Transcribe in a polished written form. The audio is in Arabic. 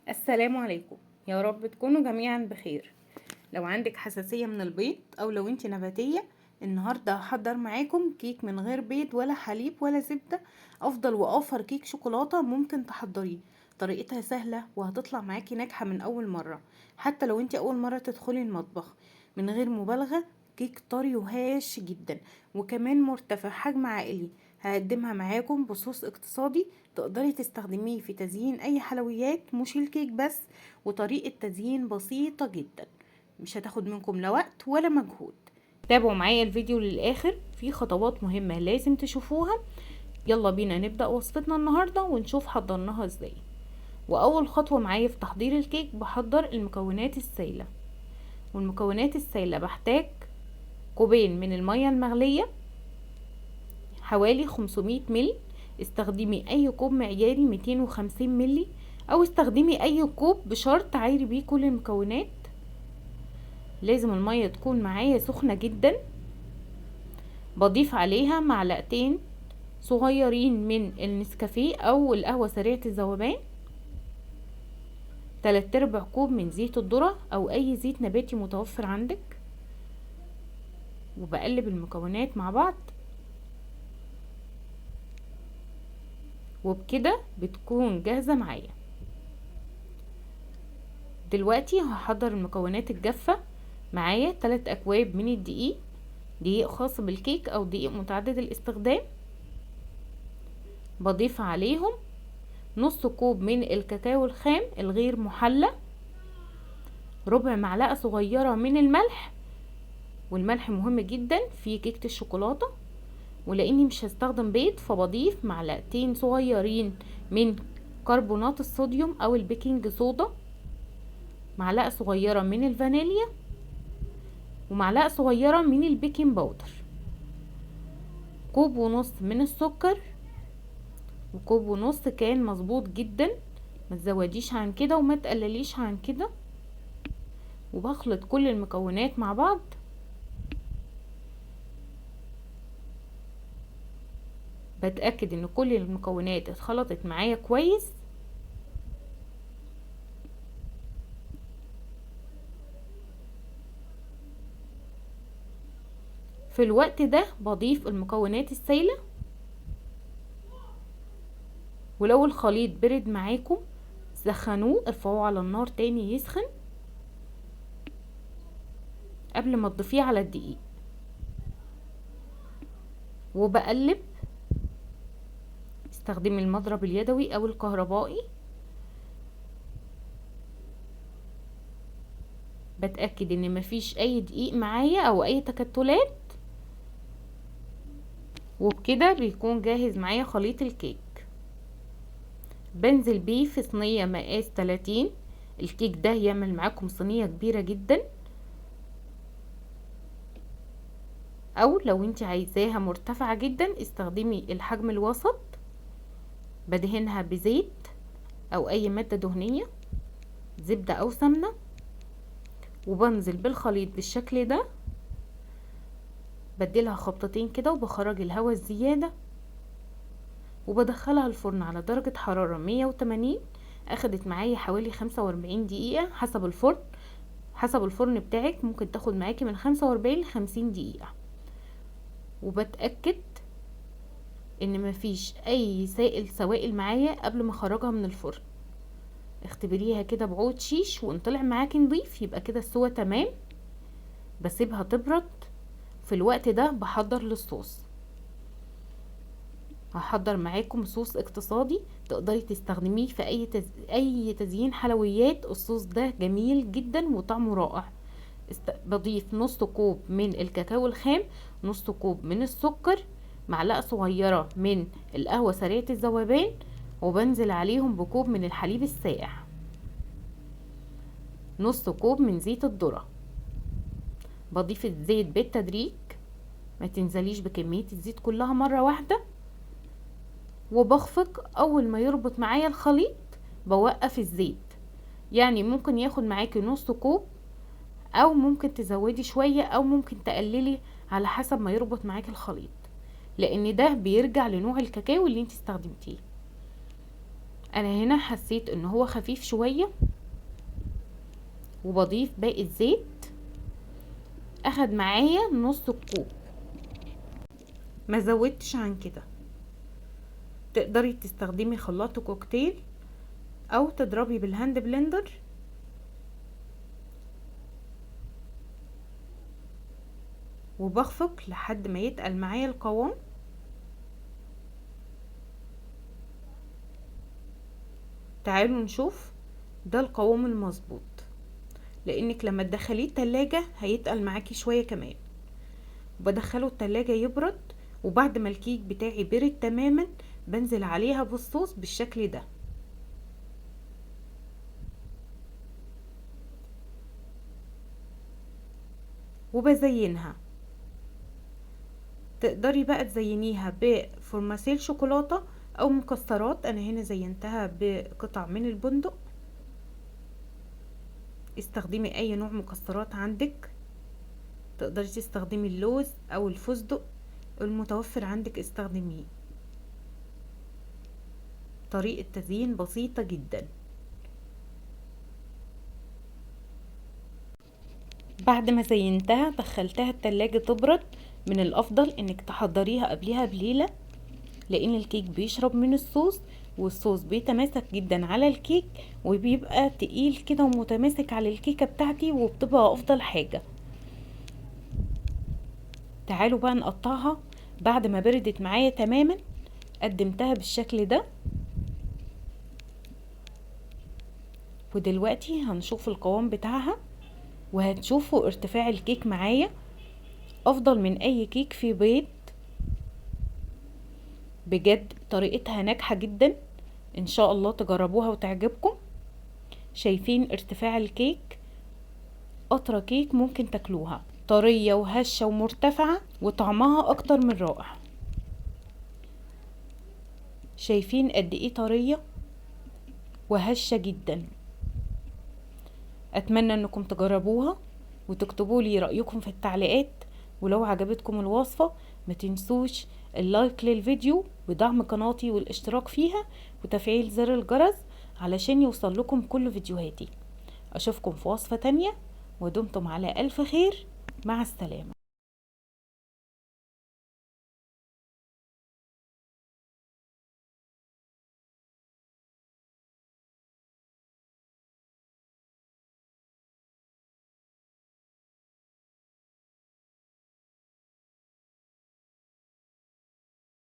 السلام عليكم. يا رب تكونوا جميعا بخير. لو عندك حساسية من البيض او لو انت نباتية، النهاردة هحضر معاكم كيك من غير بيض ولا حليب ولا زبدة. افضل واوفر كيك شوكولاتة ممكن تحضريه. طريقتها سهلة وهتطلع معاكي ناجحة من اول مرة، حتى لو انت اول مرة تدخلي المطبخ. من غير مبالغة، كيك طري وهاش جدا، وكمان مرتفع حجم عائلي. هقدمها معاكم بصوص اقتصادي تقدري تستخدميه في تزيين اي حلويات، مش الكيك بس. وطريقة تزيين بسيطة جدا، مش هتاخد منكم لا وقت ولا مجهود. تابعوا معايا الفيديو للآخر، في خطوات مهمة لازم تشوفوها. يلا بينا نبدأ وصفتنا النهاردة ونشوف حضرناها ازاي. وأول خطوة معايا في تحضير الكيك بحضر المكونات السائلة. والمكونات السائلة بحتاج كوبين من المية المغلية، حوالي 500 ملي. استخدمي اي كوب معياري 250 ملي، او استخدمي اي كوب بشرط عايري بيه كل المكونات. لازم المية تكون معايا سخنة جدا. بضيف عليها معلقتين صغيرين من النسكافيه او القهوة سريعة الذوبان، 3/4 كوب من زيت الذرة او اي زيت نباتي متوفر عندك. وبقلب المكونات مع بعض، وبكده بتكون جاهزة معايا. دلوقتي هحضر المكونات الجافة. معايا 3 اكواب من الدقيق، دقيق خاص بالكيك او دقيق متعدد الاستخدام. بضيف عليهم نص كوب من الكاكاو الخام الغير محلى، ربع معلقة صغيرة من الملح. والملح مهم جدا في كيكة الشوكولاتة. ولاني مش هستخدم بيض فبضيف معلقتين صغيرين من كربونات الصوديوم او البيكنج صودا، معلقة صغيرة من الفانيليا، ومعلقة صغيرة من البيكنج باودر، كوب ونص من السكر. وكوب ونص كان مظبوط جدا، ما تزوديش عن كده وما تقلليش عن كده. وبخلط كل المكونات مع بعض. بتأكد ان كل المكونات اتخلطت معايا كويس. في الوقت ده بضيف المكونات السائلة. ولو الخليط برد معاكم سخنوه، ارفعوه على النار تاني يسخن قبل ما تضيفيه على الدقيق. وبقلب، استخدمي المضرب اليدوي او الكهربائي. بتأكد ان مفيش اي دقيق معايا او اي تكتلات. وبكده بيكون جاهز معايا خليط الكيك. بنزل بيه في صينية مقاس 30. الكيك ده يعمل معاكم صينية كبيرة جدا، او لو انت عايزاها مرتفعة جدا استخدمي الحجم الوسط. بدهنها بزيت او اي مادة دهنية، زبدة او سمنة. وبنزل بالخليط بالشكل ده، بديلها خبطتين كده وبخرج الهواء الزيادة. وبدخلها الفرن على درجة حرارة 180. اخدت معايا حوالي 45 دقيقة حسب الفرن. حسب الفرن بتاعك ممكن تاخد معاكي من 45 ل 50 دقيقة. وبتأكد ان مفيش اي سوائل معايا قبل ما اخرجها من الفرن. اختبريها كده بعود شيش، وان طلع معاكي نضيف يبقى كده السوا تمام. بسيبها تبرد. في الوقت ده بحضر للصوص. هحضر معاكم صوص اقتصادي تقدري تستخدميه في اي تزيين حلويات. الصوص ده جميل جدا وطعمه رائع. بضيف نص كوب من الكاكاو الخام، نص كوب من السكر، معلقة صغيرة من القهوة سريعة الذوبان. وبنزل عليهم بكوب من الحليب الساقع، نص كوب من زيت الذرة. بضيف الزيت بالتدريج، ما تنزليش بكمية الزيت كلها مرة واحدة. وبخفق اول ما يربط معايا الخليط بوقف الزيت. يعني ممكن ياخد معاكي نص كوب، او ممكن تزودي شوية او ممكن تقللي على حسب ما يربط معاكي الخليط، لان ده بيرجع لنوع الكاكاو اللي انت استخدمتيه. انا هنا حسيت ان هو خفيف شوية وبضيف باقي الزيت، اخد معايا نص الكوب، ما زودتش عن كده. تقدري تستخدمي خلاط كوكتيل او تضربي بالهاند بلندر. وبخفق لحد ما يتقل معايا القوام. تعالوا نشوف ده القوام المظبوط، لانك لما تدخليه التلاجة هيتقل معاكي شوية كمان. بدخله التلاجة يبرد، وبعد ما الكيك بتاعي برد تماما بنزل عليها بالصوص بالشكل ده. وبزينها. تقدري بقى تزينيها بفورماسيل شوكولاتة او مكسرات. انا هنا زينتها بقطع من البندق. استخدمي اي نوع مكسرات عندك، تقدري تستخدمي اللوز او الفستق المتوفر عندك استخدميه. طريقة تزيين بسيطة جدا. بعد ما زينتها دخلتها التلاجة تبرد. من الافضل انك تحضريها قبلها بليلة، لان الكيك بيشرب من الصوص، والصوص بيتماسك جدا على الكيك وبيبقى تقيل كده ومتماسك على الكيكة بتاعتي، وبتبقى افضل حاجة. تعالوا بقى نقطعها. بعد ما بردت معايا تماما قدمتها بالشكل ده. ودلوقتي هنشوف القوام بتاعها، وهتشوفوا ارتفاع الكيك معايا افضل من اي كيك في بيت. بجد طريقتها ناجحة جدا، ان شاء الله تجربوها وتعجبكم. شايفين ارتفاع الكيك؟ اطرى كيك ممكن تاكلوها، طرية وهشة ومرتفعة وطعمها اكتر من رائع. شايفين قد ايه طرية وهشة جدا. اتمنى انكم تجربوها وتكتبوا لي رأيكم في التعليقات. ولو عجبتكم الوصفة ما تنسوش اللايك للفيديو ودعم قناتي والاشتراك فيها وتفعيل زر الجرس علشان يوصل لكم كل فيديوهاتي. اشوفكم في وصفة تانية، ودمتم على الف خير. مع السلامة.